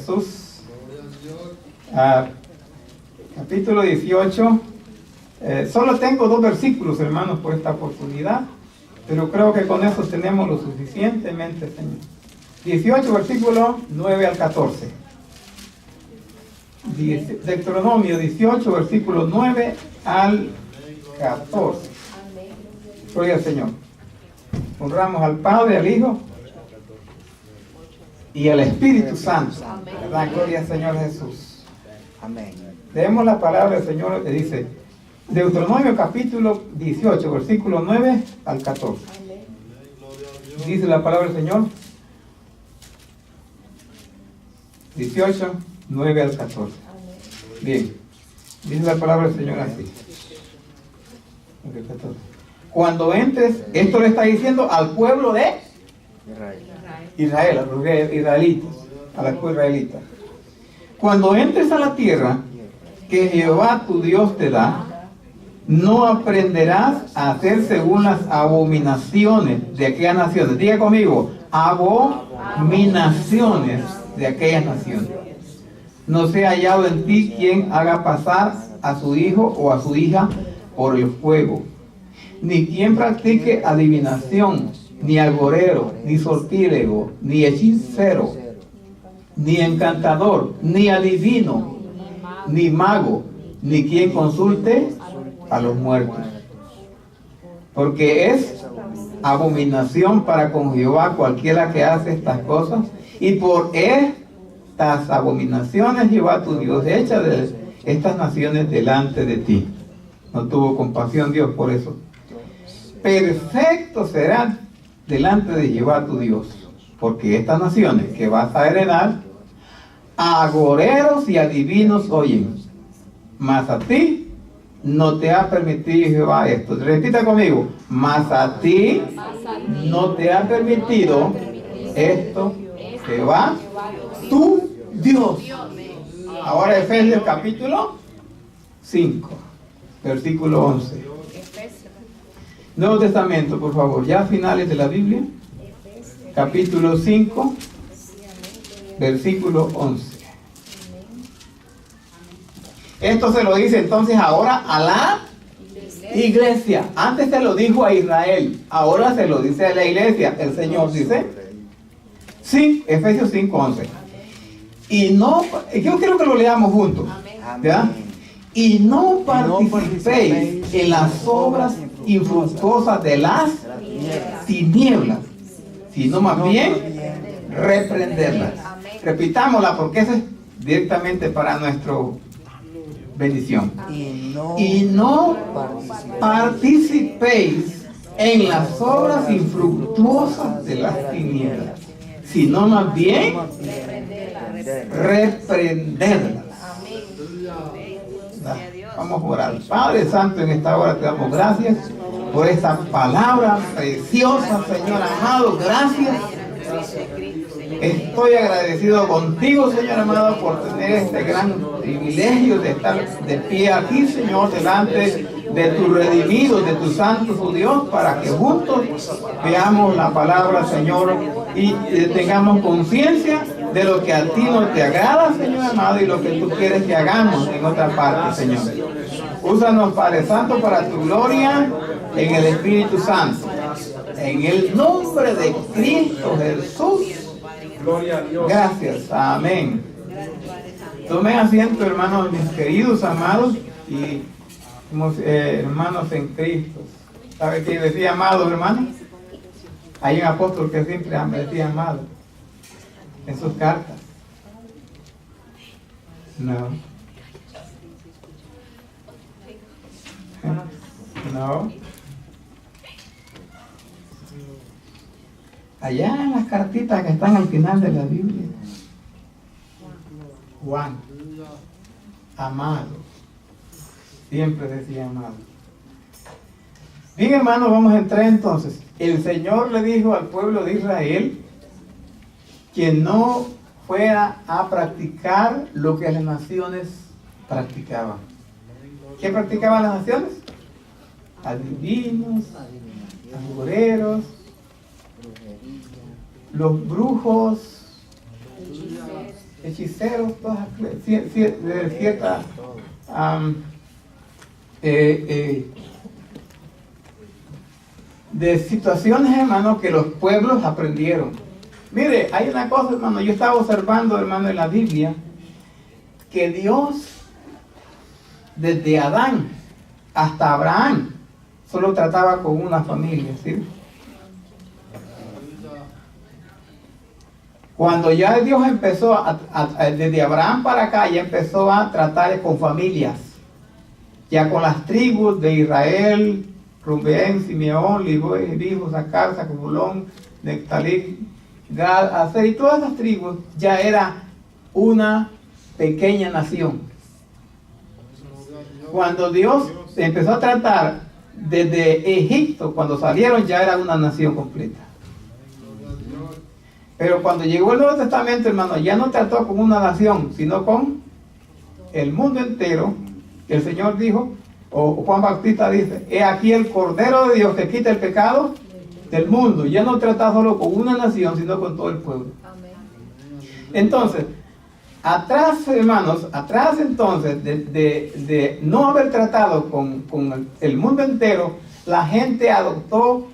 Jesús, capítulo 18. Solo tengo 2 versículos, hermanos, por esta oportunidad, pero creo que con eso tenemos lo suficientemente, Señor. 18, versículo 9 al 14. Deuteronomio 18, versículo 9 al 14. Gloria al Señor. Honramos al Padre, al Hijo y al Espíritu Santo. ¿Verdad? Gloria al Señor Jesús. Amén. Leemos la palabra del Señor que dice, Deuteronomio capítulo 18, versículo 9 al 14. Dice la palabra del Señor, 18, 9 al 14. Bien, dice la palabra del Señor así. Cuando entres, esto le está diciendo al pueblo de Israel, a los israelitas, a la escuela israelita. Cuando entres a la tierra que Jehová tu Dios te da, no aprenderás a hacer según las abominaciones de aquellas naciones. Diga conmigo, abominaciones de aquellas naciones. No sea hallado en ti quien haga pasar a su hijo o a su hija por el fuego, ni quien practique adivinación, ni agorero, ni sortílego, ni hechicero, ni encantador, ni adivino, ni mago, ni quien consulte a los muertos. Porque es abominación para con Jehová cualquiera que hace estas cosas, y por estas abominaciones Jehová tu Dios echa de estas naciones delante de ti. No tuvo compasión Dios por eso. Perfecto será delante de Jehová tu Dios, porque estas naciones que vas a heredar, agoreros y adivinos oyen, mas a ti no te ha permitido Jehová esto. Repita conmigo, mas a ti no te ha permitido esto Jehová tu Dios. Ahora Efesios capítulo 5, versículo 11. Nuevo Testamento, por favor, ya a finales de la Biblia, capítulo 5, versículo 11. Esto se lo dice entonces ahora a la iglesia. Antes se lo dijo a Israel, ahora se lo dice a la iglesia. El Señor dice, sí, Efesios 5, 11. Y no, yo quiero que lo leamos juntos, ¿verdad? Y no participéis en las obras infructuosas de las tinieblas, sino más bien reprenderlas. Repitámosla porque eso es directamente para nuestra bendición. Y no participéis en las obras infructuosas de las tinieblas, sino más bien reprenderlas. Vamos a orar. Padre Santo, en esta hora te damos gracias por esta palabra preciosa, Señor amado. Gracias. Estoy agradecido contigo, Señor amado, por tener este gran privilegio de estar de pie aquí, Señor, delante de tus redimidos, de tus santos, oh Dios, para que juntos veamos la palabra, Señor, y tengamos conciencia de lo que a ti no te agrada, Señor amado, y lo que tú quieres que hagamos en otra parte, Señor. Úsanos, Padre Santo, para tu gloria en el Espíritu Santo. En el nombre de Cristo Jesús. Gloria a Dios. Gracias. Amén. Tomen asiento, hermanos, mis queridos, amados, y hermanos en Cristo. ¿Sabe qué decía, amados hermanos? Hay un apóstol que siempre me decía amado en sus cartas. No. No. Allá en las cartitas que están al final de la Biblia. Juan, amado. Siempre decía amado. Bien, hermanos, vamos a entrar entonces. El Señor le dijo al pueblo de Israel que no fuera a practicar lo que las naciones practicaban. ¿Qué practicaban las naciones? Adivinos, agoreros, los brujos, hechiceros, todas de cierta de situaciones, hermano, que los pueblos aprendieron. Mire, hay una cosa, hermano, yo estaba observando, hermano, en la Biblia, que Dios, desde Adán hasta Abraham, solo trataba con una familia, ¿sí? Cuando ya Dios empezó, desde Abraham para acá, ya empezó a tratar con familias, ya con las tribus de Israel, Rubén, Simeón, Leví, Sacar, Zabulón, Neftalí, Gad, Aser, y todas las tribus ya era una pequeña nación. Cuando Dios empezó a tratar desde Egipto, cuando salieron ya era una nación completa. Pero cuando llegó el Nuevo Testamento, hermano, ya no trató con una nación, sino con el mundo entero. El Señor dijo, o Juan Bautista dice, he aquí el Cordero de Dios que quita el pecado del mundo. Ya no trata solo con una nación, sino con todo el pueblo. Entonces, atrás, hermanos, atrás entonces de no haber tratado con el mundo entero, la gente adoptó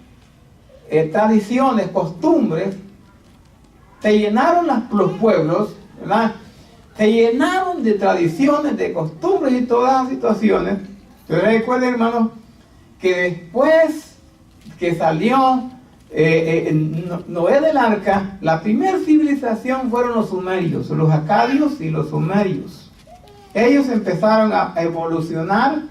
tradiciones, costumbres. Se llenaron los pueblos, ¿verdad? Se llenaron de tradiciones, de costumbres y todas las situaciones. Pero recuerden, hermanos, que después que salió Noé del arca, la primera civilización fueron los sumerios, los acadios y los sumerios. Ellos empezaron a evolucionar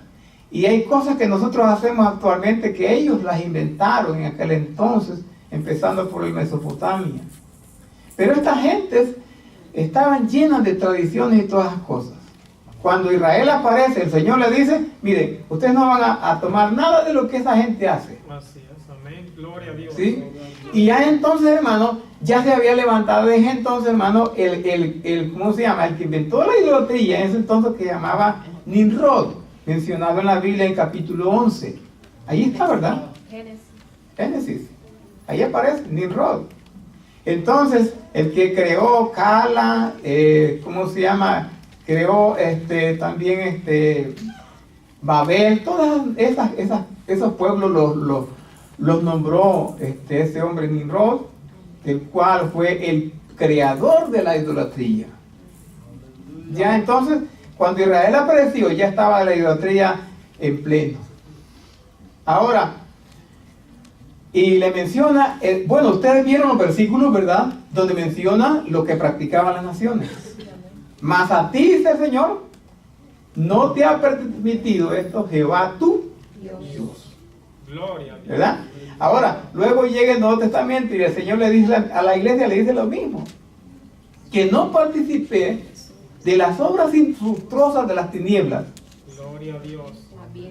y hay cosas que nosotros hacemos actualmente que ellos las inventaron en aquel entonces, empezando por el Mesopotamia. Pero estas gentes estaban llenas de tradiciones y todas esas cosas. Cuando Israel aparece, el Señor le dice, miren, ustedes no van a tomar nada de lo que esa gente hace. Así es, amén, gloria a Dios. ¿Sí? Y ya entonces, hermano, ya se había levantado desde entonces, hermano, ¿cómo se llama? El que inventó la idolatría en ese entonces, que llamaba Nimrod, mencionado en la Biblia en capítulo 11. Ahí está, ¿verdad? Génesis. Ahí aparece Nimrod. Entonces, el que creó Cala, ¿cómo se llama? Creó también Babel, todas esos pueblos los nombró ese hombre Nimrod, el cual fue el creador de la idolatría. Ya entonces, cuando Israel apareció, ya estaba la idolatría en pleno. Ahora, y le menciona, bueno, ustedes vieron los versículos, ¿verdad? Donde menciona lo que practicaban las naciones. Mas a ti, dice el Señor, no te ha permitido esto Jehová tu Dios. Gloria a Dios. ¿Verdad? Ahora, luego llega el Nuevo Testamento y el Señor le dice a la iglesia, le dice lo mismo. Que no participé de las obras infructuosas de las tinieblas. Gloria a Dios.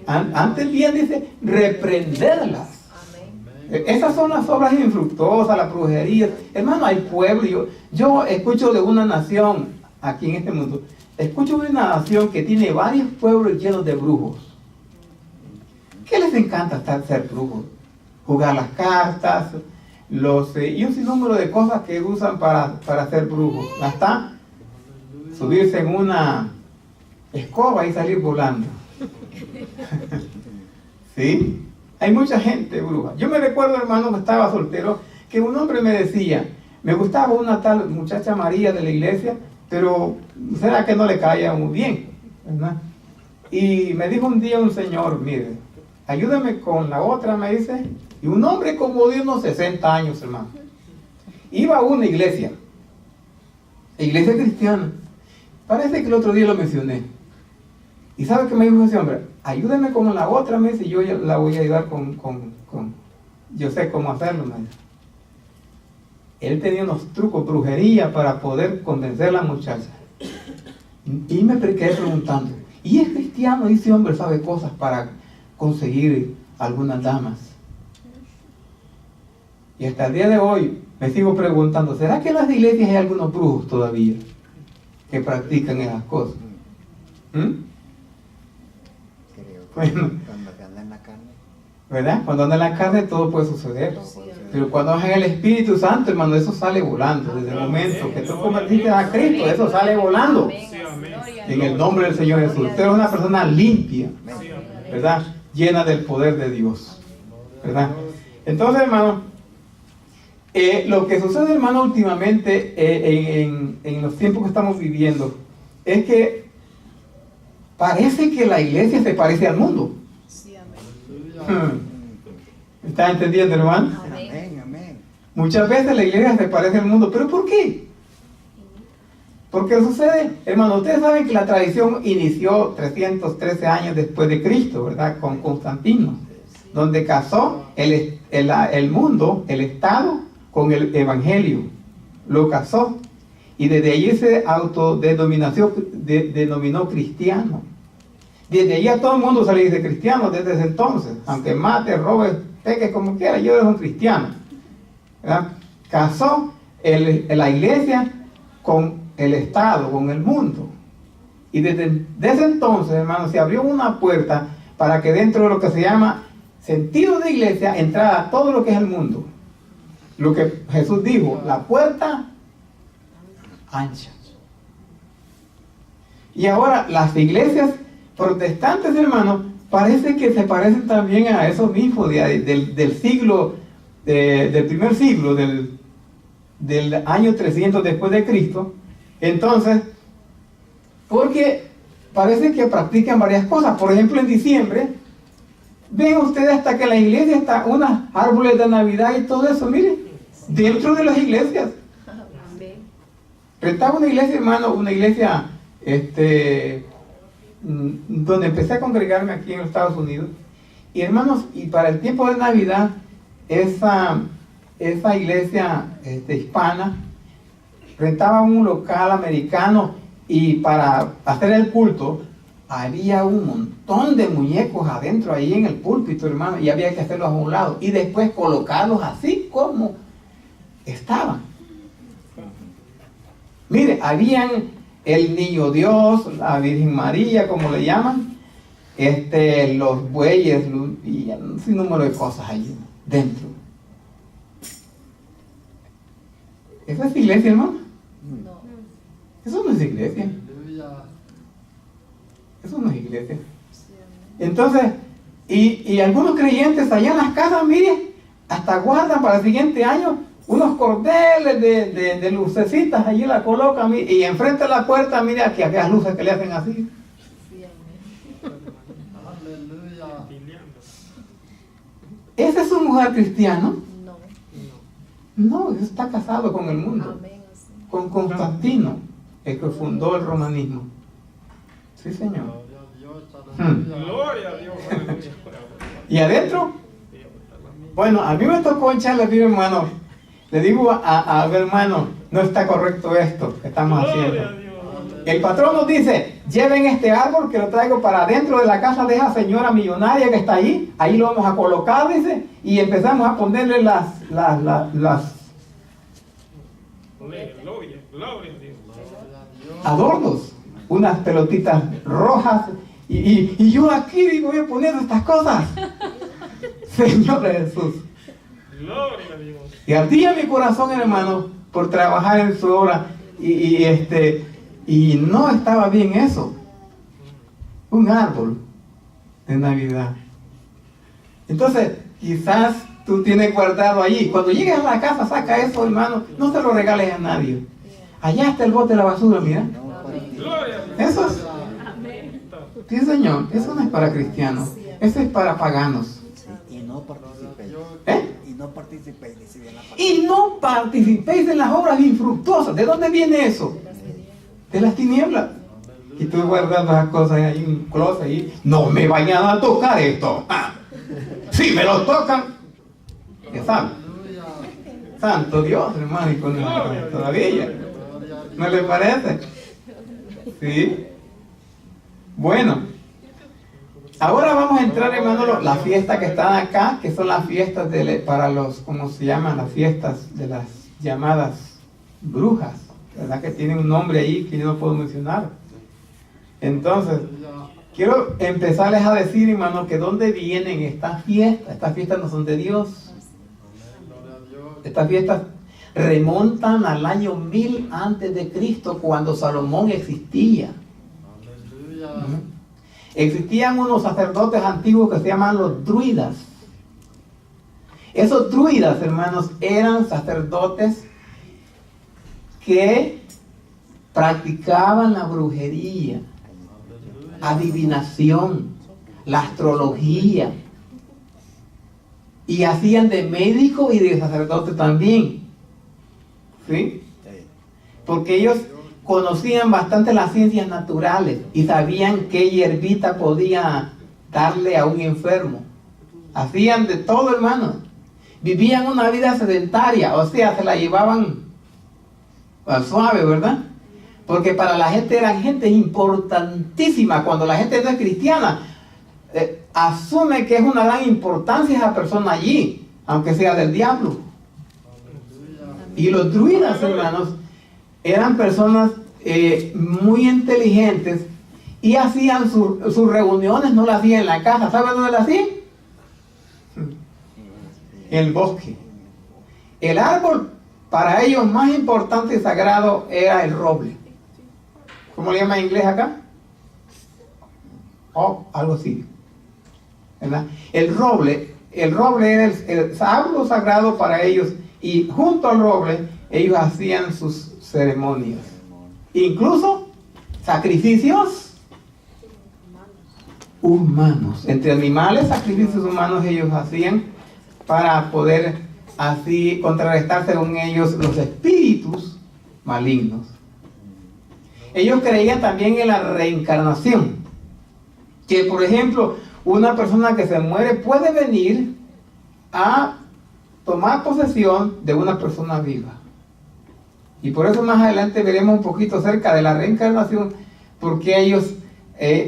Antes bien dice, reprenderlas. Esas son las obras infructuosas, la brujería. Hermano, hay pueblos. Yo escucho de una nación aquí en este mundo. Escucho de una nación que tiene varios pueblos llenos de brujos. ¿Qué les encanta ser brujos? Jugar las cartas, y un sinnúmero de cosas que usan para ser brujos. Hasta subirse en una escoba y salir volando. ¿Sí? Hay mucha gente bruja. Yo me recuerdo, hermano, que estaba soltero, que un hombre me decía, me gustaba una tal muchacha María de la iglesia, pero será que no le caía muy bien, ¿verdad? Y me dijo un día un señor, mire, ayúdame con la otra, me dice. Y un hombre como de unos 60 años, hermano. Iba a una iglesia cristiana. Parece que el otro día lo mencioné. ¿Y sabe qué me dijo ese hombre? Ayúdame con la otra, me dice, yo ya la voy a ayudar yo sé cómo hacerlo, me dice. Él tenía unos trucos, brujería, para poder convencer a la muchacha. Y me quedé preguntando, ¿y es cristiano? Y ese hombre sabe cosas para conseguir algunas damas. Y hasta el día de hoy me sigo preguntando, ¿será que en las iglesias hay algunos brujos todavía que practican esas cosas? Bueno, Cuando anda en la carne. ¿verdad? Cuando anda en la carne todo puede suceder. Pero cuando anda en el Espíritu Santo, hermano, eso sale volando. Desde el momento que tú convertiste a Cristo, eso sale volando. Sí, amén. En el nombre del Señor Jesús. Usted es una persona limpia, Sí, amén. ¿verdad? Llena del poder de Dios, ¿verdad? Entonces, hermano, lo que sucede, hermano, últimamente en los tiempos que estamos viviendo es que parece que la iglesia se parece al mundo. Sí, amén. ¿Está entendiendo, hermano? Amén, amén. Muchas veces la iglesia se parece al mundo, pero ¿por qué? Porque sucede, hermano, ustedes saben que la tradición inició 313 años después de Cristo, ¿verdad? Con Constantino, donde casó el mundo, el Estado, con el Evangelio. Lo casó. Y desde allí se denominó cristiano. Desde allí a todo el mundo se le dice cristiano desde ese entonces. Aunque mate, robe, peque, como quiera, yo era un cristiano, ¿verdad? Casó la iglesia con el Estado, con el mundo. Y desde ese entonces, hermano, se abrió una puerta para que dentro de lo que se llama sentido de iglesia entrara todo lo que es el mundo. Lo que Jesús dijo, la puerta ancha. Y ahora las iglesias protestantes, hermanos, parece que se parecen también a esos mismos del siglo, del primer siglo, del año 300 después de Cristo. Entonces, porque parece que practican varias cosas. Por ejemplo, en diciembre, ven ustedes hasta que la iglesia está, unos árboles de Navidad y todo eso, miren, dentro de las iglesias. Amén. Rentaba una iglesia, hermano, una iglesia, donde empecé a congregarme aquí en los Estados Unidos. Y hermanos, y para el tiempo de Navidad, esa iglesia hispana rentaba un local americano, y para hacer el culto había un montón de muñecos adentro ahí en el púlpito, hermano, y había que hacerlos a un lado y después colocarlos así como estaban. Mire, habían el niño Dios, la Virgen María, como le llaman, los bueyes y un sinnúmero de cosas allí dentro. ¿Esa es iglesia, hermano? No. Eso no es iglesia. Eso no es iglesia. Entonces, y algunos creyentes allá en las casas, mire, hasta guardan para el siguiente año unos cordeles de lucecitas, allí la colocan, y enfrente de la puerta, mire, aquí aquellas luces que le hacen así. Sí, amén. Pileando. ¿Ese es un mujer cristiano? No. No, eso está casado con el mundo, Amén. Así. con Constantino, el que fundó el romanismo. Sí, señor. Gloria a Dios. Aleluya. ¿Y adentro? Bueno, a mí me tocó echarle, mi hermano. Le digo a mi hermano, no está correcto esto que estamos Gloria a haciendo. Dios. El patrón nos dice, lleven este árbol que lo traigo para dentro de la casa de esa señora millonaria que está ahí lo vamos a colocar, dice, y empezamos a ponerle las Gloria, gloria a Dios. adornos, unas pelotitas rojas, y yo aquí digo, voy a poner estas cosas. Señor Jesús. Gloria a Dios. Y ardía mi corazón, hermano, por trabajar en su obra, y no estaba bien eso. Un árbol de Navidad. Entonces, quizás tú tienes guardado allí. Cuando llegues a la casa, saca eso, hermano. No se lo regales a nadie. Allá está el bote de la basura, mira. Gloria a Dios. Eso es, Amén. sí, señor, eso no es para cristianos. Sí, Ese es para paganos. Y no participéis. ¿Eh? Y no participéis, dice bien la palabra. Y no participéis en las obras infructuosas. ¿De dónde viene eso? De las tinieblas. Y tú guardando esas cosas ahí en un closet ahí. No me vayan a tocar esto. Ah, si me lo tocan, ya saben. Santo Dios, hermano, y con todavía. ¿No le parece? Sí. Bueno, ahora vamos a entrar, hermano, las fiestas que están acá, que son las fiestas para los, ¿cómo se llaman? Las fiestas de las llamadas brujas, ¿verdad? Que tienen un nombre ahí que yo no puedo mencionar. Entonces, quiero empezarles a decir, hermano, que dónde vienen estas fiestas. Estas fiestas no son de Dios. Estas fiestas remontan al año 1000 antes de Cristo, cuando Salomón existía. Existían unos sacerdotes antiguos que se llaman los druidas. Esos druidas, hermanos, eran sacerdotes que practicaban la brujería, adivinación, la astrología, y hacían de médico y de sacerdote también. ¿Sí? Porque ellos conocían bastante las ciencias naturales y sabían qué hierbita podía darle a un enfermo. Hacían de todo, hermano. Vivían una vida sedentaria, o sea, se la llevaban al suave, ¿verdad? Porque para la gente eran gente importantísima. Cuando la gente no es cristiana, asume que es una gran importancia esa persona allí, aunque sea del diablo. Y los druidas, hermanos, eran personas muy inteligentes y hacían sus reuniones, no las hacían en la casa. ¿Saben dónde las hacían? En el bosque. El árbol para ellos más importante y sagrado era el roble. ¿Cómo le llaman en inglés acá? Algo así, ¿verdad? El roble era el árbol sagrado para ellos, y junto al roble ellos hacían sus ceremonias, incluso sacrificios humanos. Entre animales, sacrificios humanos ellos hacían para poder así contrarrestar, según ellos, los espíritus malignos. Ellos creían también en la reencarnación, que por ejemplo una persona que se muere puede venir a tomar posesión de una persona viva. Y por eso más adelante veremos un poquito acerca de la reencarnación, porque ellos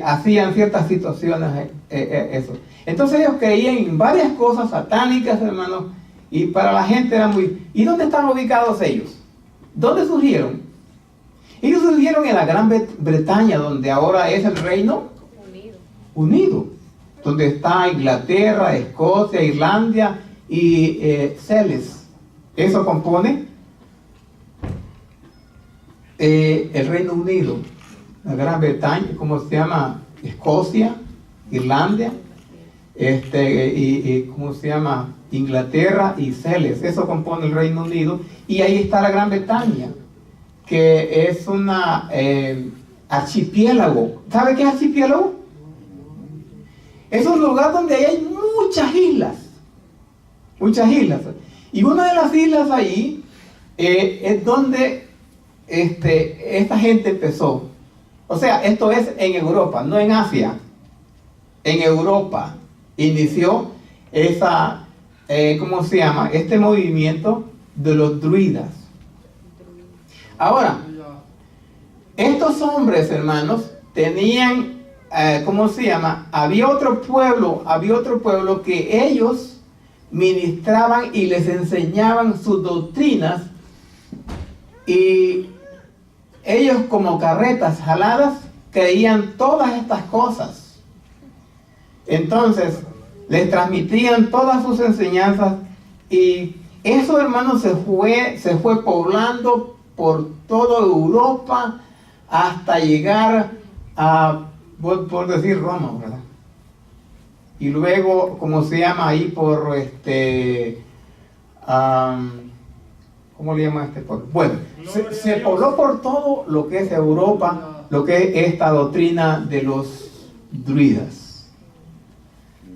hacían ciertas situaciones, eso. Entonces ellos creían en varias cosas satánicas, hermanos, y para la gente era muy... ¿Y dónde están ubicados ellos? ¿Dónde surgieron? Ellos surgieron en la Gran Bretaña, donde ahora es el Reino Unido, donde está Inglaterra, Escocia, Irlanda y Celes. Eso compone el Reino Unido, la Gran Bretaña, ¿cómo se llama? Escocia, Irlanda, y ¿cómo se llama? Inglaterra y Celes. Eso compone el Reino Unido, y ahí está la Gran Bretaña, que es una archipiélago. ¿Sabe qué es archipiélago? Es un lugar donde hay muchas islas. Muchas islas. Y una de las islas ahí es donde esta gente empezó. O sea, esto es en Europa, no en Asia. En Europa inició esa, ¿cómo se llama? Este movimiento de los druidas. Ahora, estos hombres, hermanos, tenían, ¿cómo se llama? Había otro pueblo que ellos ministraban y les enseñaban sus doctrinas, y ellos, como carretas jaladas, creían todas estas cosas. Entonces les transmitían todas sus enseñanzas, y eso, hermanos, se fue poblando por toda Europa hasta llegar a, por decir, Roma, ¿verdad? Y luego, como se llama ahí, por ¿cómo le llama este pueblo? Bueno, se pobló por todo lo que es Europa, lo que es esta doctrina de los druidas.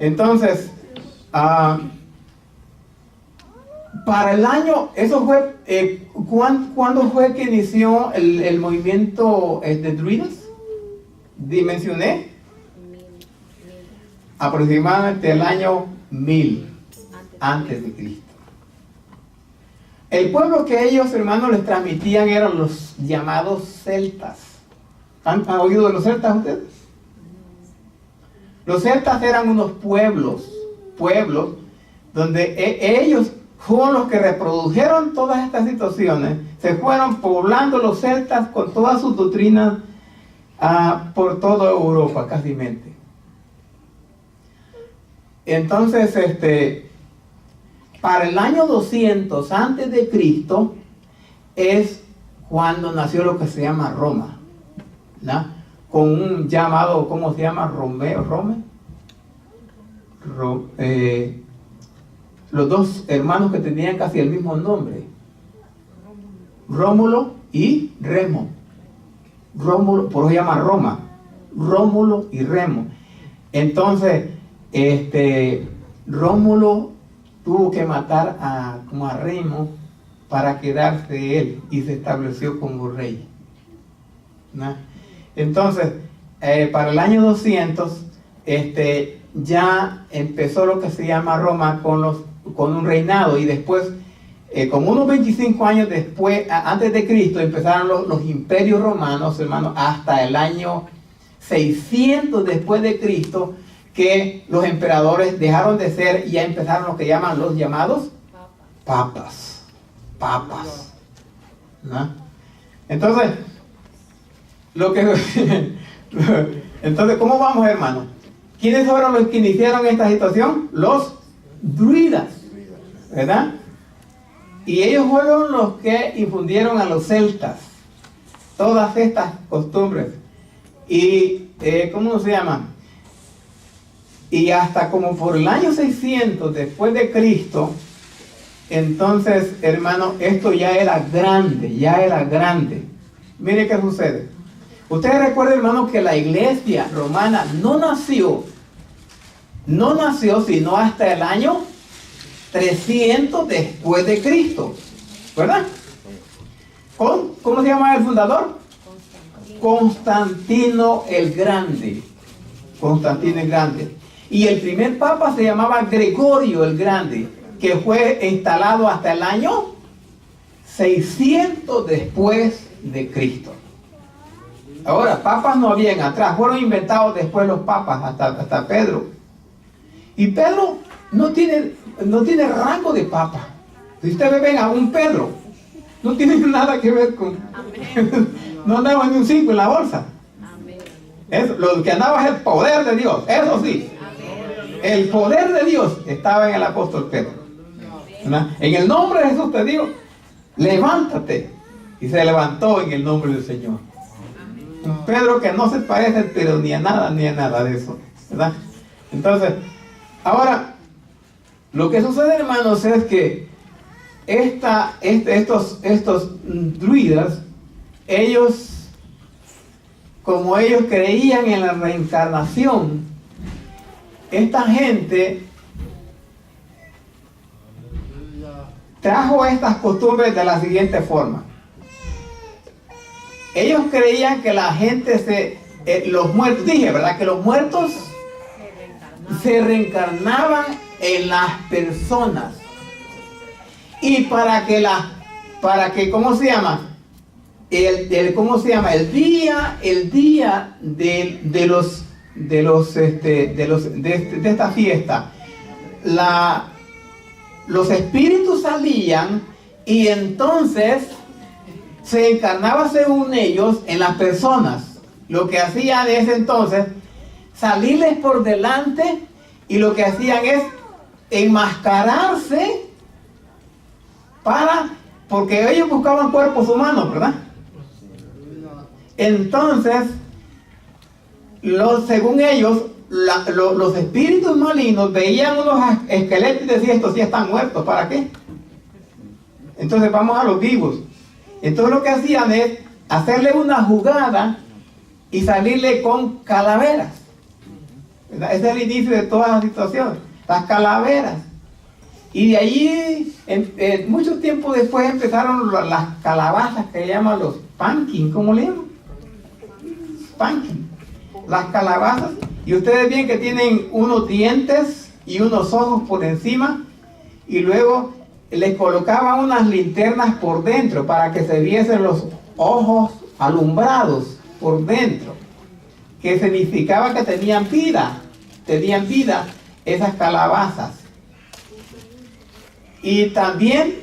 Entonces, para el año, eso fue, ¿cuándo fue que inició el movimiento de druidas? Dimensioné aproximadamente el año 1000 antes de Cristo. El pueblo que ellos, hermanos, les transmitían eran los llamados celtas. ¿Han oído de los celtas ustedes? Los celtas eran unos pueblos donde ellos fueron los que reprodujeron todas estas situaciones, se fueron poblando los celtas con todas sus doctrinas por toda Europa, casi mente. Entonces, para el año 200 antes de Cristo es cuando nació lo que se llama Roma, ¿no? Con un llamado, ¿cómo se llama? Los dos hermanos que tenían casi el mismo nombre, Rómulo y Remo. Rómulo, por eso se llama Roma, Rómulo y Remo. Entonces, Rómulo tuvo que matar a Remo para quedarse él y se estableció como rey, ¿no? Entonces, para el año 200, ya empezó lo que se llama Roma con un reinado, y después, como unos 25 años después, antes de Cristo, empezaron los imperios romanos, hermanos, hasta el año 600 después de Cristo, que los emperadores dejaron de ser y ya empezaron lo que llaman los llamados papas, ¿no? Entonces, entonces, ¿cómo vamos, hermanos? ¿Quiénes fueron los que iniciaron esta situación? Los druidas, ¿verdad? Y ellos fueron los que infundieron a los celtas todas estas costumbres. Y, ¿cómo se llama? Y hasta como por el año 600 después de Cristo, entonces, hermano, esto ya era grande. Mire qué sucede. Ustedes recuerden, hermano, que la iglesia romana no nació sino hasta el año 300 después de Cristo, ¿verdad? ¿Cómo se llama el fundador? Constantino el Grande. Y el primer papa se llamaba Gregorio el Grande, que fue instalado hasta el año 600 después de Cristo. Ahora, papas no habían atrás, fueron inventados después los papas, hasta Pedro. Y Pedro no tiene rango de papa. Si ustedes ven a un Pedro, no tiene nada que ver con... no andaba ni un 5 en la bolsa. Lo que andaba es el poder de Dios, eso sí. El poder de Dios estaba en el apóstol Pedro. ¿Verdad? En el nombre de Jesús te digo, levántate. Y se levantó en el nombre del Señor. Un Pedro que no se parece, pero ni a nada de eso, ¿verdad? Entonces, ahora, lo que sucede, hermanos, es que estos druidas, como ellos creían en la reencarnación, esta gente trajo estas costumbres de la siguiente forma. Ellos creían que la gente los muertos, dije, ¿verdad? Que los muertos se reencarnaban en las personas. Y para que, ¿cómo se llama? El día de esta fiesta, los espíritus salían y entonces se encarnaba según ellos en las personas. Lo que hacían es entonces salirles por delante, y lo que hacían es enmascararse porque ellos buscaban cuerpos humanos, ¿verdad? Entonces, según ellos, los espíritus malignos veían unos esqueletos y decían, estos sí están muertos, ¿para qué? Entonces vamos a los vivos. Entonces lo que hacían es hacerle una jugada y salirle con calaveras. ¿verdad? Ese es el inicio de toda la situación. Las calaveras. Y de allí, mucho tiempo después, empezaron las calabazas que llaman los pumpkin. ¿Cómo le llaman? Pumpkin. Las calabazas. Y ustedes ven que tienen unos dientes y unos ojos por encima. Y luego les colocaban unas linternas por dentro para que se viesen los ojos alumbrados por dentro, que significaba que tenían vida esas calabazas. Y también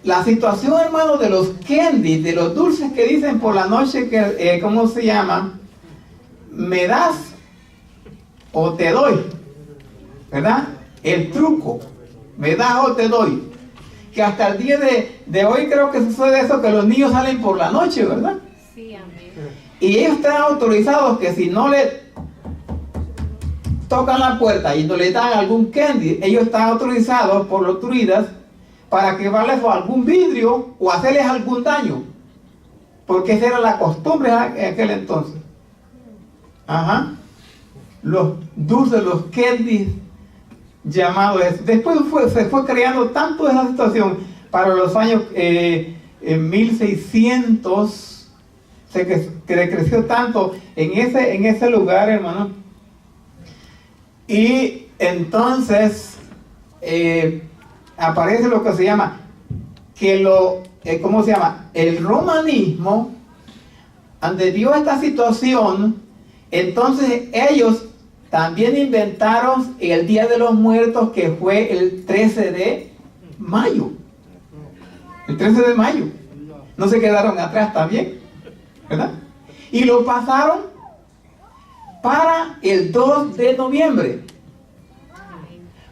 la situación, hermano, de los candies, de los dulces que dicen por la noche, que ¿cómo se llama? Me das o te doy, ¿verdad? El truco, me das o te doy. Que hasta el día de hoy creo que sucede eso, que los niños salen por la noche, ¿verdad? Sí, amén. Y ellos están autorizados que si no le tocan la puerta y no le dan algún candy, ellos están autorizados por los druidas para quemarles algún vidrio o hacerles algún daño. Porque esa era la costumbre en aquel entonces. Ajá. Los dulces, los candies llamados eso. Después se fue creando tanto esa situación para los años 1600, se creció tanto en ese lugar, hermano. Y entonces aparece lo que se llama ¿cómo se llama? El romanismo. Ante vio esta situación, entonces ellos también inventaron el Día de los Muertos, que fue el 13 de mayo. El 13 de mayo. No se quedaron atrás también, ¿verdad? Y lo pasaron para el 2 de noviembre.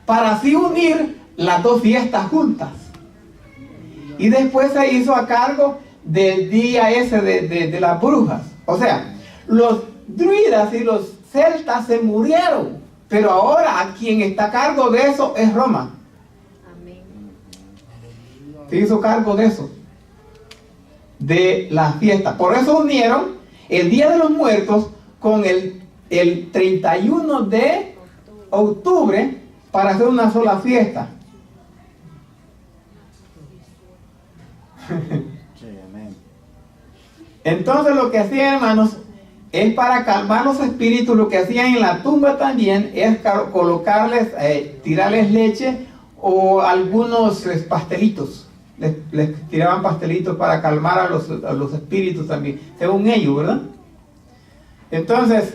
Para así unir las dos fiestas juntas. Y después se hizo a cargo del día ese de las brujas. O sea, los druidas y los celtas se murieron, pero ahora quien está a cargo de eso es Roma. Amén. Se hizo cargo de eso, de las fiestas. Por eso unieron el Día de los Muertos con el 31 de octubre para hacer una sola fiesta. Sí, amén. Entonces lo que hacían, hermanos, es para calmar los espíritus. Lo que hacían en la tumba también es colocarles, tirarles leche o algunos pastelitos. Les tiraban pastelitos para calmar a los espíritus también, según ellos, ¿verdad? Entonces,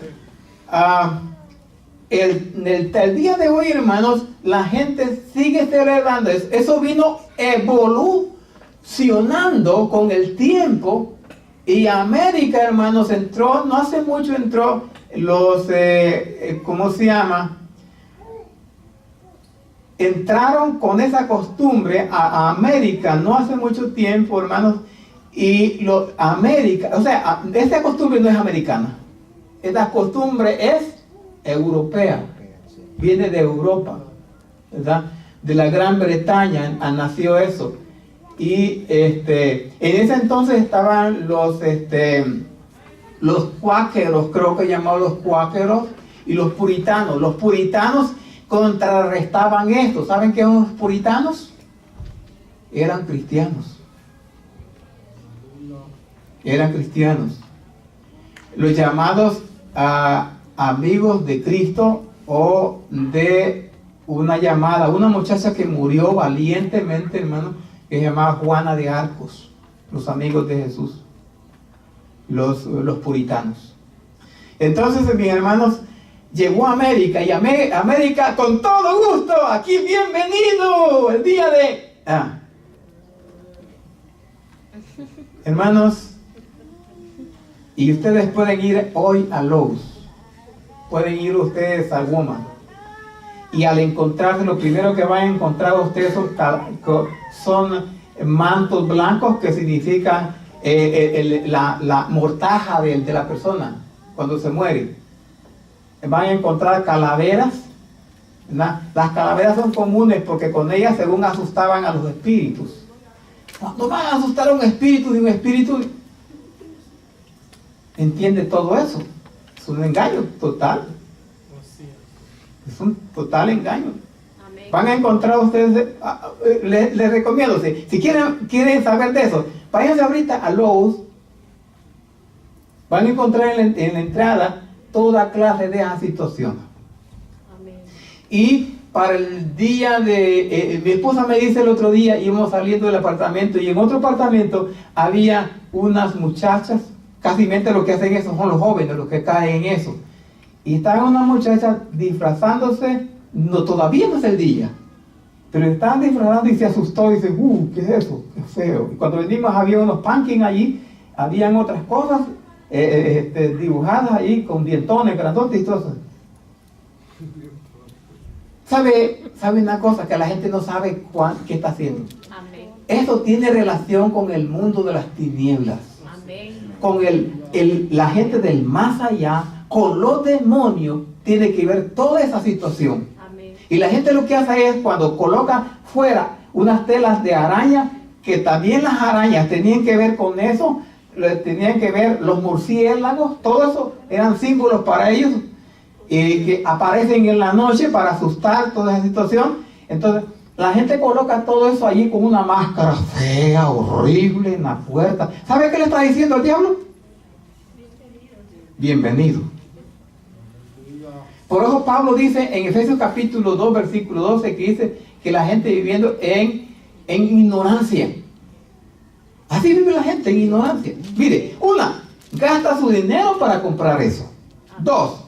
el día de hoy, hermanos, la gente sigue celebrando eso. Eso vino evolucionando con el tiempo. Y América, hermanos, entró, no hace mucho entró los, ¿cómo se llama? Entraron con esa costumbre a América, no hace mucho tiempo, hermanos. Y América, o sea, esa costumbre no es americana. Esta costumbre es europea, viene de Europa, ¿verdad? De la Gran Bretaña nació eso. Y en ese entonces estaban los cuáqueros, creo que llamaban los cuáqueros, y los puritanos. Los puritanos contrarrestaban esto. ¿Saben qué eran los puritanos? Eran cristianos. Eran cristianos. Los llamados amigos de Cristo, o de una muchacha que murió valientemente, hermano, que se llamaba Juana de Arcos. Los amigos de Jesús, los puritanos. Entonces, mis hermanos, llegó a América, y América con todo gusto, aquí bienvenido, el día de... Hermanos, y ustedes pueden ir hoy a Lowe's, pueden ir ustedes a Walmart, y al encontrarse, lo primero que van a encontrar ustedes son mantos blancos, que significan la mortaja de la persona cuando se muere. Van a encontrar calaveras, ¿verdad? Las calaveras son comunes porque con ellas, según, asustaban a los espíritus. Cuando van a asustar a un espíritu, y un espíritu entiende todo eso, es un engaño total. Es un total engaño. Amén. Van a encontrar ustedes, les recomiendo, si quieren saber de eso, váyanse ahorita a Lowe's. Van a encontrar en la entrada toda clase de situaciones. Amén. Y para el día de... mi esposa me dice el otro día, íbamos saliendo del apartamento y en otro apartamento había unas muchachas, casi lo que hacen eso son los jóvenes, los que caen en eso. Y estaban unas muchachas disfrazándose, todavía no es el día, pero estaban disfrazando y se asustó y dice, ¿qué es eso? Qué feo. Y cuando venimos había unos pumpkins allí, habían otras cosas dibujadas ahí con dientones, grandotes y todo eso. ¿Sabe una cosa? Que la gente no sabe qué está haciendo. Amén. Eso tiene relación con el mundo de las tinieblas, Amén. con la gente del más allá, con los demonios, tiene que ver toda esa situación. Amén. Y la gente lo que hace es cuando coloca fuera unas telas de araña, que también las arañas tenían que ver con eso, tenían que ver los murciélagos, todo eso eran símbolos para ellos, que aparecen en la noche para asustar toda esa situación. Entonces la gente coloca todo eso allí con una máscara fea, horrible en la puerta. ¿Sabe qué le está diciendo el diablo? Bienvenido. Por eso Pablo dice en Efesios capítulo 2 versículo 12 que dice que la gente viviendo en ignorancia. Así vive la gente en ignorancia. Mire, una, gasta su dinero para comprar eso. Dos,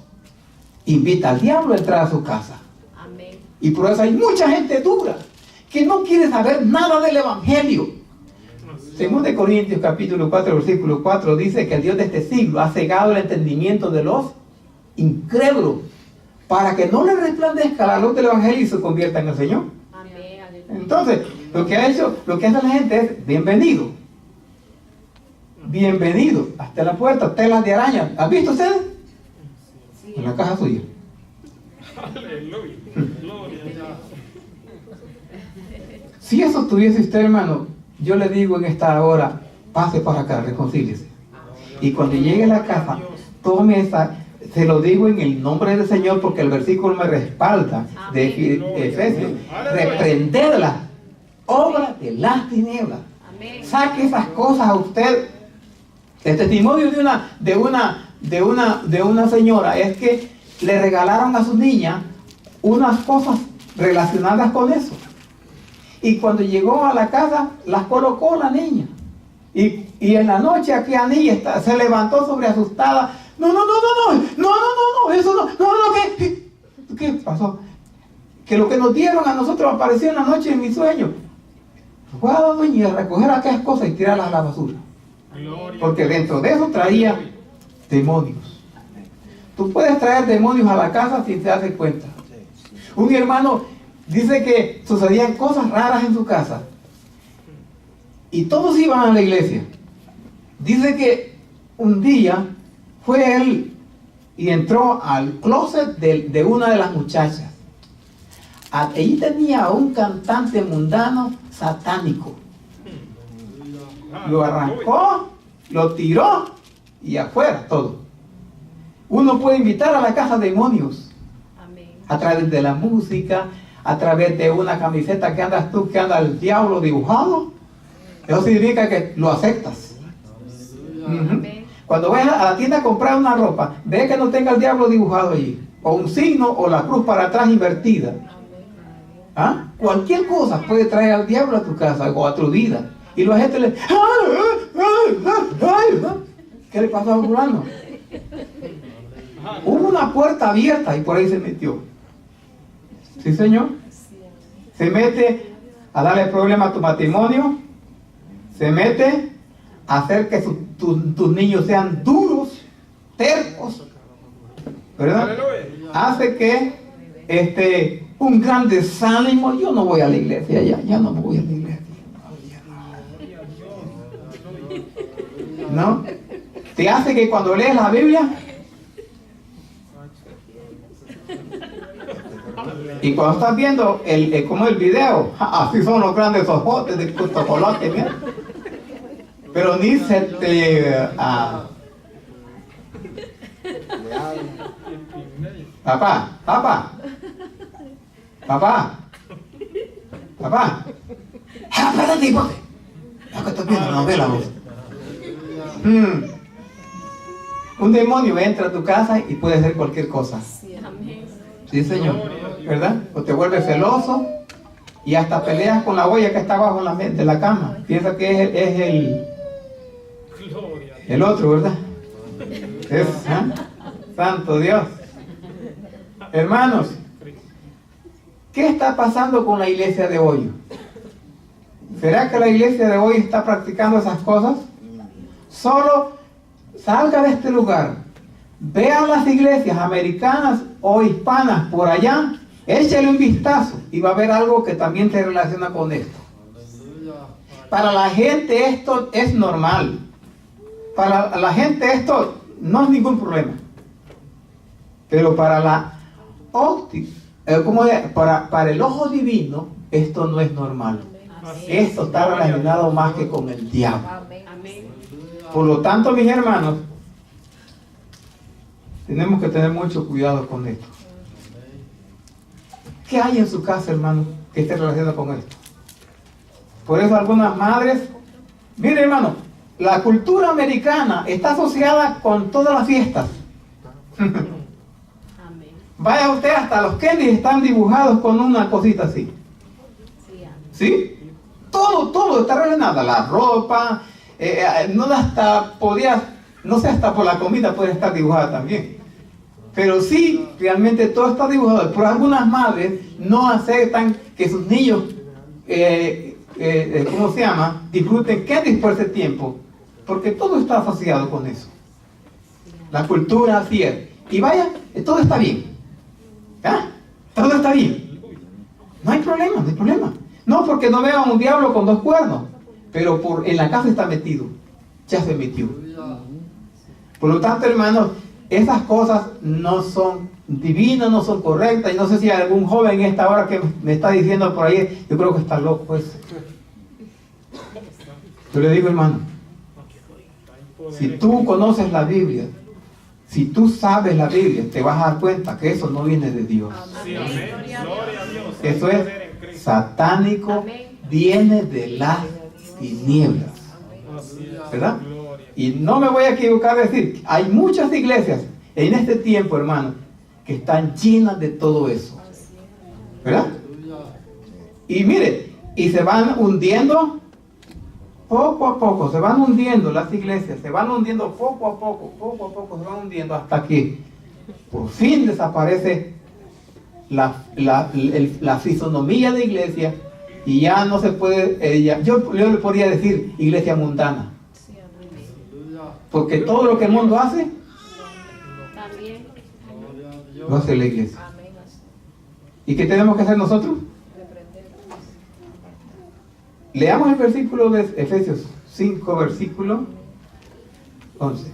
invita al diablo a entrar a su casa. Amén. Y por eso hay mucha gente dura que no quiere saber nada del evangelio. Según de Corintios capítulo 4 versículo 4 dice que el Dios de este siglo ha cegado el entendimiento de los incrédulos para que no les resplandezca la luz del evangelio y se convierta en el Señor. Amén. Aleluya. Entonces, lo que hace la gente es bienvenido. Bienvenido. Hasta la puerta, telas de araña. ¿Han visto ustedes? Sí. En la casa suya. Aleluya. Gloria a Dios. Si eso tuviese usted, hermano, yo le digo en esta hora, pase para acá, reconcíliese. Y cuando llegue a la casa, tome esa, se lo digo en el nombre del Señor porque el versículo me respalda de Efesios. Reprender las obras de las tinieblas. Amén. Saque esas cosas a usted. El testimonio de una señora es que le regalaron a su niña unas cosas relacionadas con eso. Y cuando llegó a la casa, las colocó la niña. Y en la noche aquella niña se levantó sobre asustada. No, eso no, ¿qué pasó? Que lo que nos dieron a nosotros apareció en la noche en mi sueño. Fue a la doña a recoger aquellas cosas y tirarlas a la basura. Gloria. Porque dentro de eso traía demonios. Tú puedes traer demonios a la casa sin te das cuenta. Un hermano dice que sucedían cosas raras en su casa. Y todos iban a la iglesia. Dice que un día fue él y entró al closet de una de las muchachas. Allí tenía un cantante mundano satánico. Lo arrancó, lo tiró y afuera todo. Uno puede invitar a la casa demonios Amén. a través de la música, a través de una camiseta que andas tú, que anda el diablo dibujado. Eso significa que lo aceptas. Amén. Cuando vayas a la tienda a comprar una ropa, ve que no tenga el diablo dibujado allí, o un signo o la cruz para atrás invertida. ¿Ah? Cualquier cosa puede traer al diablo a tu casa o a tu vida. Y la gente le... ¿Qué le pasó a fulano? Hubo una puerta abierta y por ahí se metió. ¿Sí, señor? Se mete a darle problema a tu matrimonio. Se mete a hacer que tus niños sean duros, tercos. ¿Verdad? Aleluya. Hace que un gran desánimo. Yo no voy a la iglesia ya no voy a la iglesia. ¿No? Te hace que cuando lees la Biblia y cuando estás viendo como el video, así son los grandes ojotes de chocolate, mira. Pero ni se te papá, Papá. Papá. ¡Ah, espérate, hipote! Ya que estoy viendo la novela, vos. Un demonio entra a tu casa y puede hacer cualquier cosa. Sí, amén. Sí, Señor. ¿Verdad? O te vuelves celoso y hasta peleas con la olla que está abajo de la cama. Piensa que es Gloria. el otro, ¿verdad? Santo Dios. Hermanos, ¿qué está pasando con la iglesia de hoy? ¿Será que la iglesia de hoy está practicando esas cosas? Solo salga de este lugar, vea las iglesias americanas o hispanas por allá, échale un vistazo y va a ver algo que también se relaciona con esto. Para la gente esto es normal. Para la gente esto no es ningún problema. Pero para la óptica, para el ojo divino, esto no es normal. Esto está relacionado más que con el diablo. Amén. Por lo tanto, mis hermanos, tenemos que tener mucho cuidado con esto. ¿Qué hay en su casa, hermano, que esté relacionado con esto? Por eso algunas madres, mire, hermano, la cultura americana está asociada con todas las fiestas. Amén. Vaya usted, hasta los Kennedy están dibujados con una cosita así. Sí, amén. ¿Sí? Todo está relacionado. La ropa, no sé, hasta por la comida puede estar dibujada también. Pero sí, realmente todo está dibujado. Pero algunas madres no aceptan que sus niños, disfruten Kennedy por ese tiempo. Porque todo está asociado con eso. La cultura así es. Y vaya, todo está bien. ¿Ah? Todo está bien. No hay problema. No porque no vea un diablo con dos cuernos, pero en la casa está metido. Ya se metió. Por lo tanto, hermanos, esas cosas no son divinas, no son correctas. Y no sé si hay algún joven en esta hora que me está diciendo por ahí, yo creo que está loco ese. Yo le digo, hermano, si tú conoces la Biblia, si tú sabes la Biblia, te vas a dar cuenta que eso no viene de Dios. Sí, amén. Gloria a Dios. Eso es satánico, Amén. viene de las tinieblas. ¿Verdad? Y no me voy a equivocar de decir, hay muchas iglesias en este tiempo, hermano, que están llenas de todo eso. ¿Verdad? Y mire, y se van hundiendo poco a poco, se van hundiendo las iglesias, se van hundiendo poco a poco se van hundiendo hasta que por fin desaparece la fisonomía de iglesia y ya no se puede, yo le podría decir iglesia mundana, Sí, amén. porque todo lo que el mundo hace, También. lo hace la iglesia. Amén. Así. ¿Y qué tenemos que hacer nosotros? Reprender. Leamos el versículo de Efesios 5, versículo 11.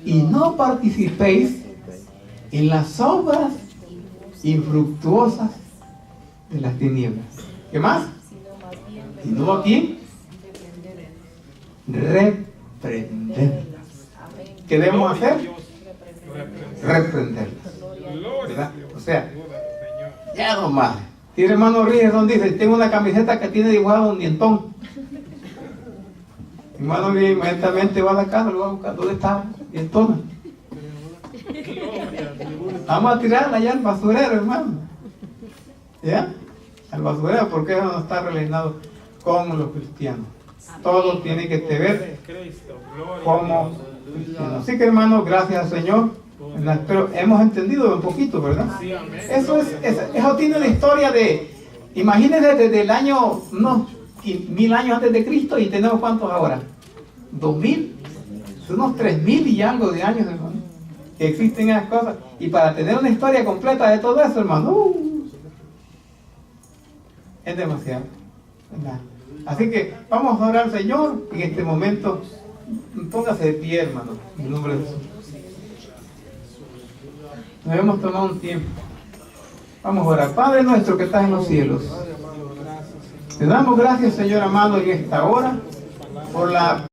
Y no participéis en las obras infructuosas de las tinieblas. ¿Qué más? Sino más bien ¿Y no a quién? reprenderlas. Reprenderlas. Amén. ¿Qué debemos hacer? Reprenderlas. Reprenderlas. Gloria ¿Verdad? a Dios. O sea, Gloria al Señor. ya nomás. Y el hermano Ríos dice, tengo una camiseta que tiene dibujado un dientón. Mi hermano Ríos inmediatamente va a la casa, lo va a buscar. ¿Dónde está? Dientona. Vamos a tirarla ya al basurero, hermano. ¿Ya? Al basurero, porque eso no está relacionado con los cristianos. Todo tiene que ver Cristo. Gloria a como Dios. cristianos. Así que, hermano, gracias al Señor. Pero hemos entendido un poquito, ¿verdad? Sí, amén. Eso tiene la historia de, imagínense desde el año, unos 1000 años antes de Cristo, y tenemos cuántos ahora, 2000, unos 3000 y algo de años, hermano, que existen esas cosas. Y para tener una historia completa de todo eso, hermano, es demasiado, ¿verdad? Así que vamos a orar al Señor en este momento. Póngase de pie, hermano, en el nombre de Jesús. Nos hemos tomado un tiempo. Vamos a orar. Padre nuestro que estás en los cielos, te damos gracias, Señor amado, en esta hora por la